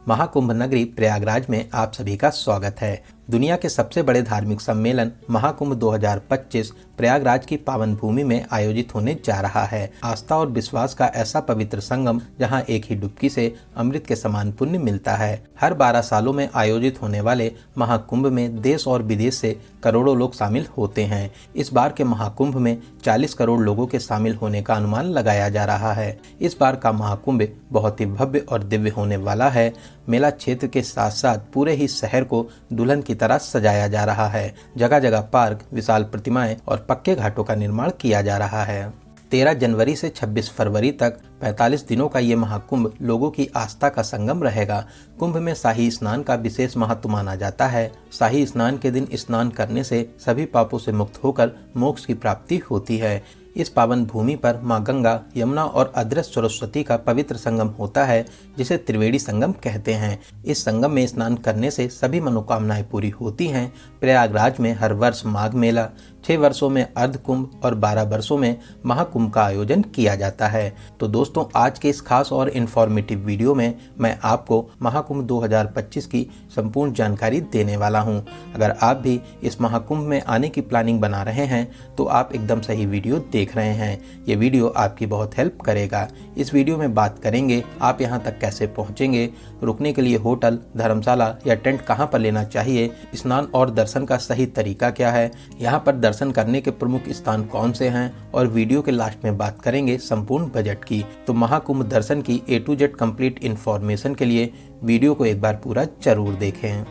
महाकुंभ नगरी प्रयागराज में आप सभी का स्वागत है। दुनिया के सबसे बड़े धार्मिक सम्मेलन महाकुंभ 2025 प्रयागराज की पावन भूमि में आयोजित होने जा रहा है। आस्था और विश्वास का ऐसा पवित्र संगम जहां एक ही डुबकी से अमृत के समान पुण्य मिलता है। हर 12 सालों में आयोजित होने वाले महाकुंभ में देश और विदेश से करोड़ों लोग शामिल होते हैं। इस बार के महाकुंभ में 40 करोड़ लोगों के शामिल होने का अनुमान लगाया जा रहा है। इस बार का महाकुंभ बहुत ही भव्य और दिव्य होने वाला है। मेला क्षेत्र के साथ साथ पूरे ही शहर को दुल्हन की तरह सजाया जा रहा है। जगह जगह पार्क, विशाल प्रतिमाएं और पक्के घाटों का निर्माण किया जा रहा है। 13 जनवरी से 26 फरवरी तक 45 दिनों का ये महाकुंभ लोगों की आस्था का संगम रहेगा। कुंभ में शाही स्नान का विशेष महत्व माना जाता है। शाही स्नान के दिन स्नान करने से सभी पापों से मुक्त होकर मोक्ष की प्राप्ति होती है। इस पावन भूमि पर मां गंगा, यमुना और अदृश्य सरस्वती का पवित्र संगम होता है, जिसे त्रिवेणी संगम कहते हैं। इस संगम में स्नान करने से सभी मनोकामनाएं पूरी होती हैं। प्रयागराज में हर वर्ष माघ मेला, 6 वर्षों में अर्ध कुंभ और 12 वर्षों में महाकुंभ का आयोजन किया जाता है। तो दोस्तों, आज के इस खास और इन्फॉर्मेटिव वीडियो में मैं आपको महाकुंभ 2025 की संपूर्ण जानकारी देने वाला हूं। अगर आप भी इस महाकुंभ में आने की प्लानिंग बना रहे हैं तो आप एकदम सही वीडियो देख रहे हैं। ये वीडियो आपकी बहुत हेल्प करेगा। इस वीडियो में बात करेंगे आप यहाँ तक कैसे पहुँचेंगे, रुकने के लिए होटल, धर्मशाला या टेंट कहाँ पर लेना चाहिए, स्नान और दर्शन का सही तरीका क्या है, यहाँ पर दर्शन करने के प्रमुख स्थान कौन से हैं, और वीडियो के लास्ट में बात करेंगे संपूर्ण बजट की। तो महाकुंभ दर्शन की A to Z complete information के लिए वीडियो को एक बार पूरा जरूर देखें।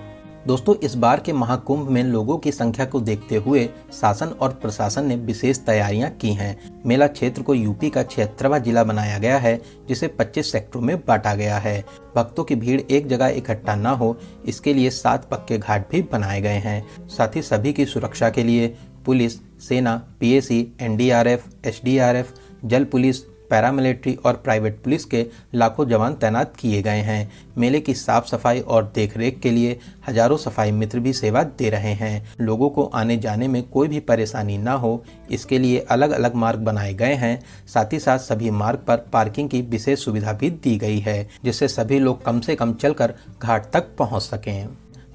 दोस्तों, इस बार के महाकुंभ में लोगों की संख्या को देखते हुए शासन और प्रशासन ने विशेष तैयारियां की हैं। मेला क्षेत्र को यूपी का 76वां जिला बनाया गया है, जिसे 25 सेक्टरों में बांटा गया है। भक्तों की भीड़ एक जगह इकट्ठा न हो, इसके लिए 7 पक्के घाट भी बनाए गए हैं। साथ ही सभी की सुरक्षा के लिए पुलिस, सेना, PAC, NDRF, SDRF, जल पुलिस, पैरामिलिट्री और प्राइवेट पुलिस के लाखों जवान तैनात किए गए हैं। मेले की साफ सफाई और देखरेख के लिए हजारों सफाई मित्र भी सेवा दे रहे हैं। लोगों को आने जाने में कोई भी परेशानी ना हो, इसके लिए अलग अलग मार्ग बनाए गए हैं। साथ ही साथ सभी मार्ग पर पार्किंग की विशेष सुविधा भी दी गई है, जिससे सभी लोग कम से कम चलकर घाट तक पहुंच सकें।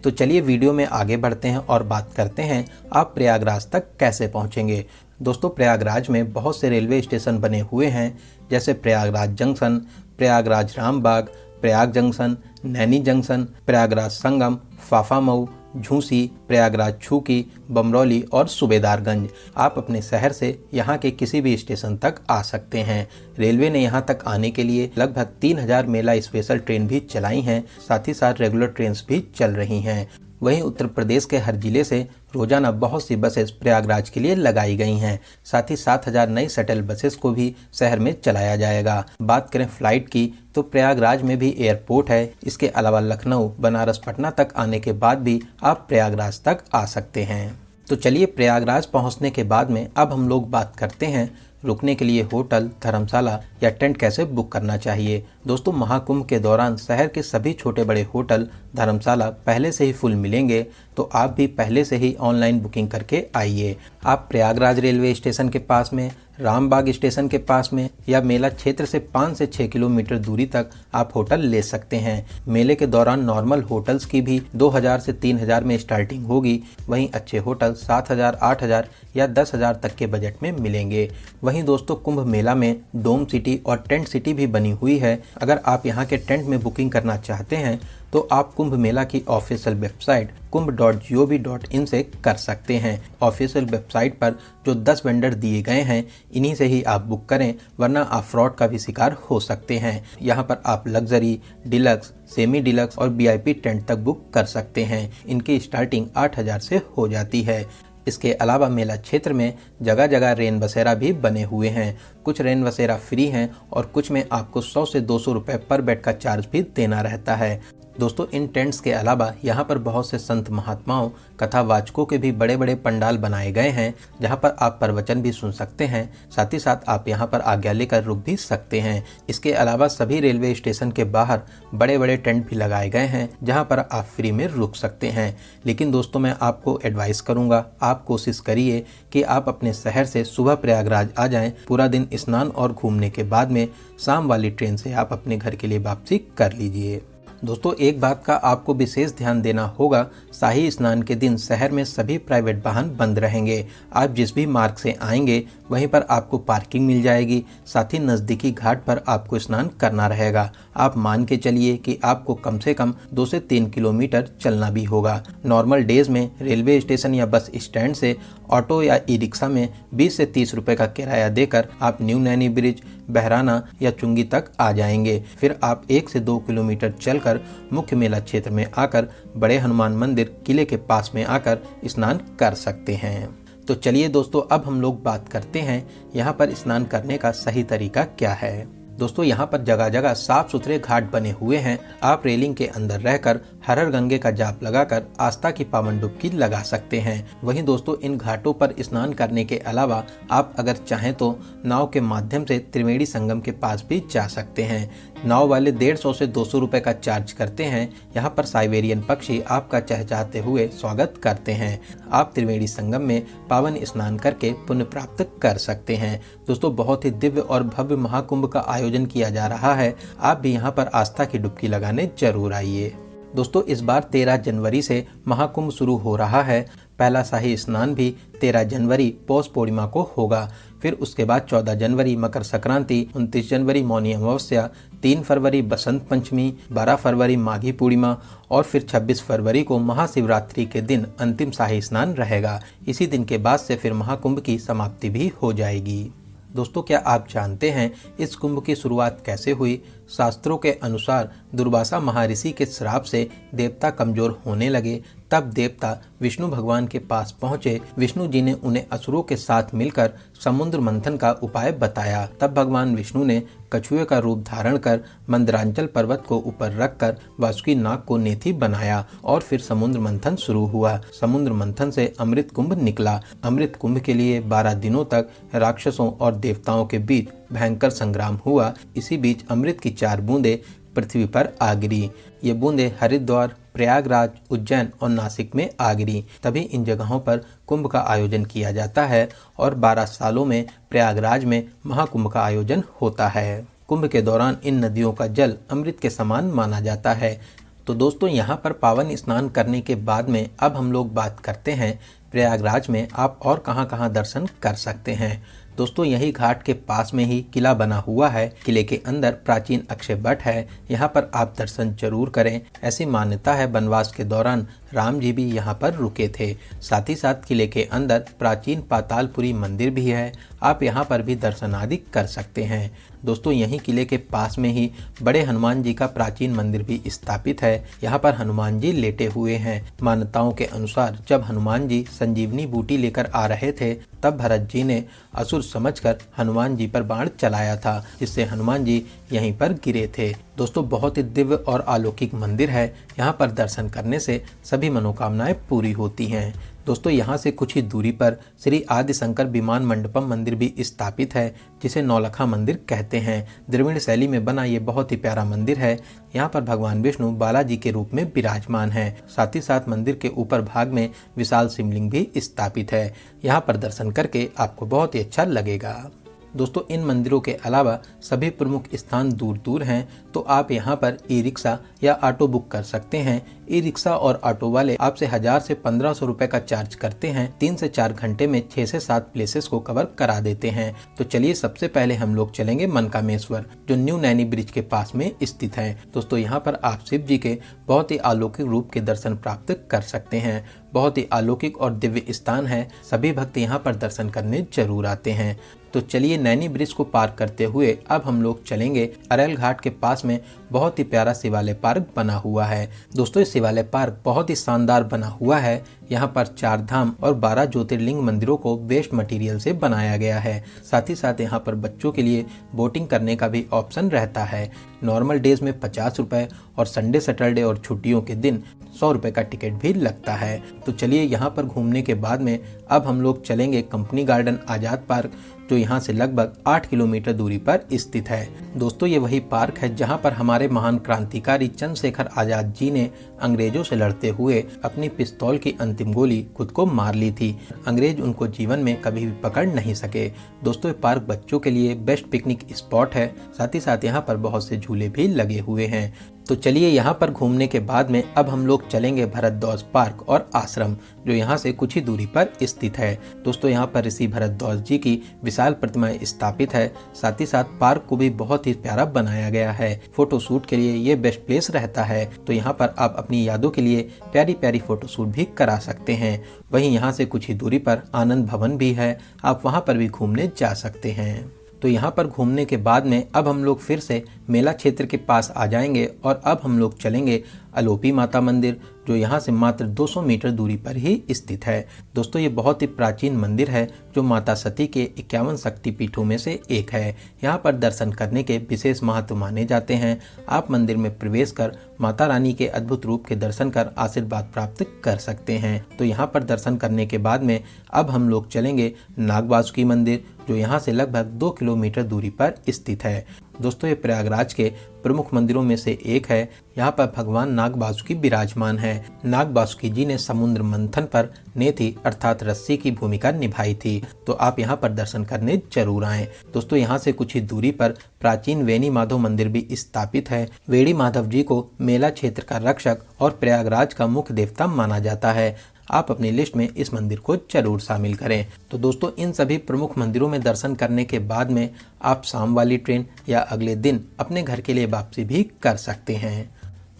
तो चलिए वीडियो में आगे बढ़ते हैं और बात करते हैं आप प्रयागराज तक कैसे पहुंचेंगे। दोस्तों, प्रयागराज में बहुत से रेलवे स्टेशन बने हुए हैं, जैसे Prayagraj junction, Prayagraj Rambagh, Prayag junction, Naini junction, Prayagraj Sangam, Phaphamau, Jhusi, Prayagraj Chheoki, Bamrauli और सूबेदारगंज। आप अपने शहर से यहाँ के किसी भी स्टेशन तक आ सकते हैं। रेलवे ने यहाँ तक आने के लिए लगभग 3000 मेला स्पेशल ट्रेन भी चलाई हैं। साथ ही साथ रेगुलर ट्रेन भी चल रही हैं। वहीं उत्तर प्रदेश के हर जिले से रोजाना बहुत सी बसेस प्रयागराज के लिए लगाई गई हैं। साथ ही 7000 नई शटल बसेस को भी शहर में चलाया जाएगा। बात करें फ्लाइट की, तो प्रयागराज में भी एयरपोर्ट है। इसके अलावा लखनऊ, बनारस, पटना तक आने के बाद भी आप प्रयागराज तक आ सकते हैं। तो चलिए, प्रयागराज पहुंचने के बाद में अब हम लोग बात करते हैं रुकने के लिए होटल, धर्मशाला या टेंट कैसे बुक करना चाहिए। दोस्तों, महाकुंभ के दौरान शहर के सभी छोटे बड़े होटल, धर्मशाला पहले से ही फुल मिलेंगे, तो आप भी पहले से ही ऑनलाइन बुकिंग करके आइए। आप प्रयागराज रेलवे स्टेशन के पास में, रामबाग स्टेशन के पास में या मेला क्षेत्र से 5 से 6 किलोमीटर दूरी तक आप होटल ले सकते हैं। मेले के दौरान नॉर्मल होटल्स की भी 2000 से 3000 में स्टार्टिंग होगी। वहीं अच्छे होटल 7000, 8000 या 10000 तक के बजट में मिलेंगे। वहीं दोस्तों, कुंभ मेला में डोम सिटी और टेंट सिटी भी बनी हुई है। अगर आप यहाँ के टेंट में बुकिंग करना चाहते हैं तो आप कुंभ मेला की ऑफिशियल वेबसाइट kumbh.gov.in से कर सकते हैं। ऑफिशियल वेबसाइट पर जो 10 वेंडर दिए गए हैं, इन्हीं से ही आप बुक करें, वरना आप फ्रॉड का भी शिकार हो सकते हैं। यहाँ पर आप लग्जरी, डिलक्स, सेमी डिलक्स और VIP टेंट तक बुक कर सकते हैं। इनकी स्टार्टिंग 8000 से हो जाती है। इसके अलावा मेला क्षेत्र में जगह जगह रेन बसेरा भी बने हुए हैं। कुछ रेन बसेरा फ्री हैं और कुछ में आपको 100 से 200 रुपये पर बेड का चार्ज भी देना रहता है। दोस्तों, इन टेंट्स के अलावा यहाँ पर बहुत से संत महात्माओं, कथावाचकों के भी बड़े बड़े पंडाल बनाए गए हैं, जहाँ पर आप प्रवचन भी सुन सकते हैं। साथ ही साथ आप यहाँ पर आज्ञा लेकर रुक भी सकते हैं। इसके अलावा सभी रेलवे स्टेशन के बाहर बड़े बड़े टेंट भी लगाए गए हैं, जहाँ पर आप फ्री में रुक सकते हैं। लेकिन दोस्तों, मैं आपको एडवाइस करूँगा, आप कोशिश करिए कि आप अपने शहर से सुबह प्रयागराज आ जाएं। पूरा दिन स्नान और घूमने के बाद में शाम वाली ट्रेन से आप अपने घर के लिए वापसी कर लीजिए। दोस्तों एक बात का आपको विशेष ध्यान देना होगा, शाही स्नान के दिन शहर में सभी प्राइवेट वाहन बंद रहेंगे। आप जिस भी मार्ग से आएंगे वहीं पर आपको पार्किंग मिल जाएगी। साथ ही नज़दीकी घाट पर आपको स्नान करना रहेगा। आप मान के चलिए कि आपको कम से कम 2 से 3 किलोमीटर चलना भी होगा। नॉर्मल डेज में रेलवे स्टेशन या बस स्टैंड से ऑटो या ई रिक्शा में 20 से 30 रुपए का किराया देकर आप न्यू नैनी ब्रिज, बहराना या चुंगी तक आ जाएंगे। फिर आप 1 से 2 किलोमीटर चलकर मुख्य मेला क्षेत्र में आकर बड़े हनुमान मंदिर किले के पास में आकर स्नान कर सकते हैं। तो चलिए दोस्तों, अब हम लोग बात करते हैं यहाँ पर स्नान करने का सही तरीका क्या है। दोस्तों यहाँ पर जगह जगह साफ सुथरे घाट बने हुए हैं। आप रेलिंग के अंदर रहकर हर हर गंगे का जाप लगाकर आस्था की पावन डुबकी लगा सकते हैं। वहीं दोस्तों इन घाटों पर स्नान करने के अलावा आप अगर चाहें तो नाव के माध्यम से त्रिवेणी संगम के पास भी जा सकते हैं। नाव वाले 150 से 200 रुपए का चार्ज करते हैं। यहाँ पर साइबेरियन पक्षी आपका चहचहाते हुए स्वागत करते हैं। आप त्रिवेणी संगम में पावन स्नान करके पुण्य प्राप्त कर सकते हैं। दोस्तों बहुत ही दिव्य और भव्य महाकुंभ का आयोजन किया जा रहा है। आप भी यहाँ पर आस्था की डुबकी लगाने जरूर आइए। दोस्तों इस बार 13 जनवरी से महाकुंभ शुरू हो रहा है। पहला शाही स्नान भी 13 जनवरी पौष पूर्णिमा को होगा। फिर उसके बाद 14 जनवरी मकर संक्रांति, 29 जनवरी मौनी अमावस्या, 3 फरवरी बसंत पंचमी, 12 फरवरी माघी पूर्णिमा और फिर 26 फरवरी को महाशिवरात्रि के दिन अंतिम शाही स्नान रहेगा। इसी दिन के बाद से फिर महाकुंभ की समाप्ति भी हो जाएगी। दोस्तों क्या आप जानते हैं इस कुंभ की शुरुआत कैसे हुई? शास्त्रों के अनुसार दुर्वासा महर्षि के श्राप से देवता कमजोर होने लगे। तब देवता विष्णु भगवान के पास पहुंचे। विष्णु जी ने उन्हें असुरों के साथ मिलकर समुद्र मंथन का उपाय बताया। तब भगवान विष्णु ने कछुए का रूप धारण कर मंदरांचल पर्वत को ऊपर रखकर वासुकी नाग को नेथी बनाया और फिर समुद्र मंथन शुरू हुआ। समुद्र मंथन से अमृत कुंभ निकला। अमृत कुंभ के लिए 12 दिनों तक राक्षसों और देवताओं के बीच भयंकर संग्राम हुआ। इसी बीच अमृत की 4 बूंदें पृथ्वी पर आ गिरी। ये बूंदें हरिद्वार, प्रयागराज, उज्जैन और नासिक में आ गिरी। तभी इन जगहों पर कुंभ का आयोजन किया जाता है और 12 सालों में प्रयागराज में महाकुंभ का आयोजन होता है। कुंभ के दौरान इन नदियों का जल अमृत के समान माना जाता है। तो दोस्तों यहाँ पर पावन स्नान करने के बाद में अब हम लोग बात करते हैं प्रयागराज में आप और कहाँ दर्शन कर सकते हैं। दोस्तों यही घाट के पास में ही किला बना हुआ है। किले के अंदर प्राचीन अक्षय वट है। यहाँ पर आप दर्शन जरूर करें। ऐसी मान्यता है वनवास के दौरान राम जी भी यहाँ पर रुके थे। साथ ही साथ किले के अंदर प्राचीन पातालपुरी मंदिर भी है। आप यहाँ पर भी दर्शन आदि कर सकते हैं। दोस्तों यहीं किले के पास में ही बड़े हनुमान जी का प्राचीन मंदिर भी स्थापित है। यहाँ पर हनुमान जी लेटे हुए हैं। मान्यताओं के अनुसार जब हनुमान जी संजीवनी बूटी लेकर आ रहे थे तब भरत जी ने असुर समझकर हनुमान जी पर बाण चलाया था, जिससे हनुमान जी यहीं पर गिरे थे। दोस्तों बहुत ही दिव्य और अलौकिक मंदिर है। यहाँ पर दर्शन करने से सभी मनोकामनाएं पूरी होती हैं। दोस्तों यहाँ से कुछ ही दूरी पर श्री आदि शंकर विमान मंडपम मंदिर भी स्थापित है, जिसे नौलखा मंदिर कहते हैं। द्रविड़ शैली में बना ये बहुत ही प्यारा मंदिर है। यहाँ पर भगवान विष्णु बालाजी के रूप में विराजमान है। साथ ही साथ मंदिर के ऊपर भाग में विशाल शिवलिंग भी स्थापित है। यहाँ पर दर्शन करके आपको बहुत ही अच्छा लगेगा। दोस्तों इन मंदिरों के अलावा सभी प्रमुख स्थान दूर दूर हैं, तो आप यहाँ पर ई रिक्शा या ऑटो बुक कर सकते हैं। ई रिक्शा और ऑटो वाले आपसे 1000 से 1500 रुपए का चार्ज करते हैं। 3 से 4 घंटे में 6 से 7 प्लेसेस को कवर करा देते हैं। तो चलिए सबसे पहले हम लोग चलेंगे मनकामेश्वर, जो न्यू नैनी ब्रिज के पास में स्थित है। दोस्तों यहाँ पर आप शिव जी के बहुत ही अलौकिक रूप के दर्शन प्राप्त कर सकते हैं। बहुत ही अलौकिक और दिव्य स्थान है। सभी भक्त यहाँ पर दर्शन करने जरूर आते हैं। तो चलिए नैनी ब्रिज को पार करते हुए अब हम लोग चलेंगे अरेल घाट के पास में बहुत ही प्यारा शिवालय पार्क बना हुआ है। दोस्तों इस शिवालय पार्क बहुत ही शानदार बना हुआ है। यहाँ पर 4 धाम और 12 ज्योतिर्लिंग मंदिरों को वेस्ट मटेरियल से बनाया गया है। साथ ही साथ यहाँ पर बच्चों के लिए बोटिंग करने का भी ऑप्शन रहता है। नॉर्मल डेज में 50 रुपए और संडे सैटरडे और छुट्टियों के दिन 100 रुपए का टिकट भी लगता है। तो चलिए यहाँ पर घूमने के बाद में अब हम लोग चलेंगे कंपनी गार्डन आज़ाद पार्क, जो यहाँ से लगभग 8 किलोमीटर दूरी पर स्थित है। दोस्तों ये वही पार्क है जहाँ पर हमारे महान क्रांतिकारी चंद्रशेखर आजाद जी ने अंग्रेजों से लड़ते हुए अपनी पिस्तौल की अंतिम गोली खुद को मार ली थी। अंग्रेज उनको जीवन में कभी भी पकड़ नहीं सके। दोस्तों ये पार्क बच्चों के लिए बेस्ट पिकनिक स्पॉट है। साथ ही साथ यहाँ पर बहुत से झूले भी लगे हुए हैं। तो चलिए यहाँ पर घूमने के बाद में अब हम लोग चलेंगे भरद्वाज पार्क और आश्रम, जो यहाँ से कुछ ही दूरी पर स्थित है। दोस्तों यहाँ पर ऋषि भरद्वाज जी की विशाल प्रतिमा स्थापित है। साथ ही साथ पार्क को भी बहुत ही प्यारा बनाया गया है। फोटो शूट के लिए ये बेस्ट प्लेस रहता है। तो यहाँ पर आप अपनी यादों के लिए प्यारी प्यारी फोटो शूट भी करा सकते हैं। वहीं यहाँ से कुछ ही दूरी पर आनंद भवन भी है, आप वहाँ पर भी घूमने जा सकते हैं। तो यहाँ पर घूमने के बाद में अब हम लोग फिर से मेला क्षेत्र के पास आ जाएंगे और अब हम लोग चलेंगे अलोपी माता मंदिर, जो यहाँ से मात्र 200 मीटर दूरी पर ही स्थित है। दोस्तों ये बहुत ही प्राचीन मंदिर है, जो माता सती के 51 शक्तिपीठों में से एक है। यहाँ पर दर्शन करने के विशेष महत्व माने जाते हैं। आप मंदिर में प्रवेश कर माता रानी के अद्भुत रूप के दर्शन कर आशीर्वाद प्राप्त कर सकते हैं। तो यहाँ पर दर्शन करने के बाद में अब हम लोग चलेंगे नाग वासुकी मंदिर, जो यहाँ से लगभग 2 किलोमीटर दूरी पर स्थित है। दोस्तों ये प्रयागराज के प्रमुख मंदिरों में से एक है। यहाँ पर भगवान नाग वासुकी विराजमान है। नाग वासुकी जी ने समुद्र मंथन पर नेति अर्थात रस्सी की भूमिका निभाई थी। तो आप यहाँ पर दर्शन करने जरूर आएं। दोस्तों यहाँ से कुछ ही दूरी पर प्राचीन वेणी माधव मंदिर भी स्थापित है। वेणी माधव जी को मेला क्षेत्र का रक्षक और प्रयागराज का मुख्य देवता माना जाता है। आप अपनी लिस्ट में इस मंदिर को जरूर शामिल करें। तो दोस्तों इन सभी प्रमुख मंदिरों में दर्शन करने के बाद में आप शाम वाली ट्रेन या अगले दिन अपने घर के लिए वापसी भी कर सकते हैं।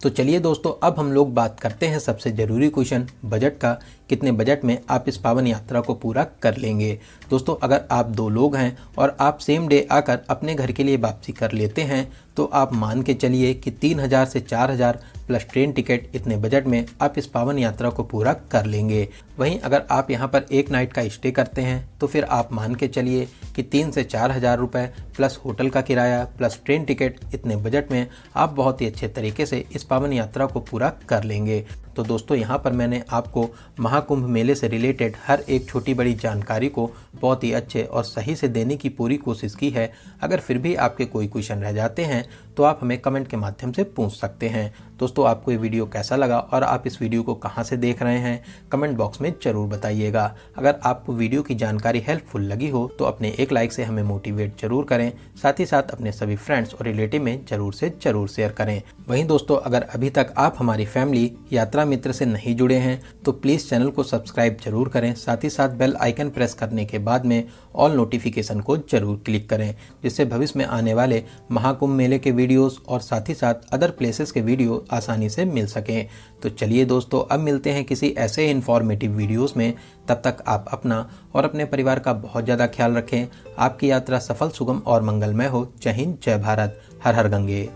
तो चलिए दोस्तों अब हम लोग बात करते हैं सबसे ज़रूरी क्वेश्चन बजट का। कितने बजट में आप इस पावन यात्रा को पूरा कर लेंगे। दोस्तों अगर आप 2 लोग हैं और आप सेम डे आकर अपने घर के लिए वापसी कर लेते हैं तो आप मान के चलिए कि 3000 से 4000 प्लस ट्रेन टिकट, इतने बजट में आप इस पावन यात्रा को पूरा कर लेंगे। वहीं अगर आप यहाँ पर एक नाइट का स्टे करते हैं तो फिर आप मान के चलिए कि 3 से 4000 रुपये प्लस होटल का किराया प्लस ट्रेन टिकट, इतने बजट में आप बहुत ही अच्छे तरीके से इस पावन यात्रा को पूरा कर लेंगे। तो दोस्तों यहाँ पर मैंने आपको महाकुंभ मेले से रिलेटेड हर एक छोटी बड़ी जानकारी को बहुत ही अच्छे और सही से देने की पूरी कोशिश की है। अगर फिर भी आपके कोई क्वेश्चन रह जाते हैं तो आप हमें कमेंट के माध्यम से पूछ सकते हैं। दोस्तों आपको ये वीडियो कैसा लगा और आप इस वीडियो को कहाँ से देख रहे हैं कमेंट बॉक्स में ज़रूर बताइएगा। अगर आपको वीडियो की जानकारी हेल्पफुल लगी हो तो अपने एक लाइक से हमें मोटिवेट जरूर करें। साथ ही साथ अपने सभी फ्रेंड्स और रिलेटिव में जरूर से जरूर शेयर करें। वहीं दोस्तों अगर अभी तक आप हमारी फैमिली यात्रा मित्र से नहीं जुड़े हैं तो प्लीज़ चैनल को सब्सक्राइब जरूर करें। साथ ही साथ बेल आइकन प्रेस करने के बाद में ऑल नोटिफिकेशन को जरूर क्लिक करें, जिससे भविष्य में आने वाले महाकुंभ मेले के वीडियोस और साथ ही साथ अदर प्लेसेस के वीडियो आसानी से मिल सकें। तो चलिए दोस्तों अब मिलते हैं किसी ऐसे इन्फॉर्मेटिव वीडियोस में। तब तक आप अपना और अपने परिवार का बहुत ज़्यादा ख्याल रखें। आपकी यात्रा सफल, सुगम और मंगलमय हो। जय हिंद, जय भारत, हर हर गंगे।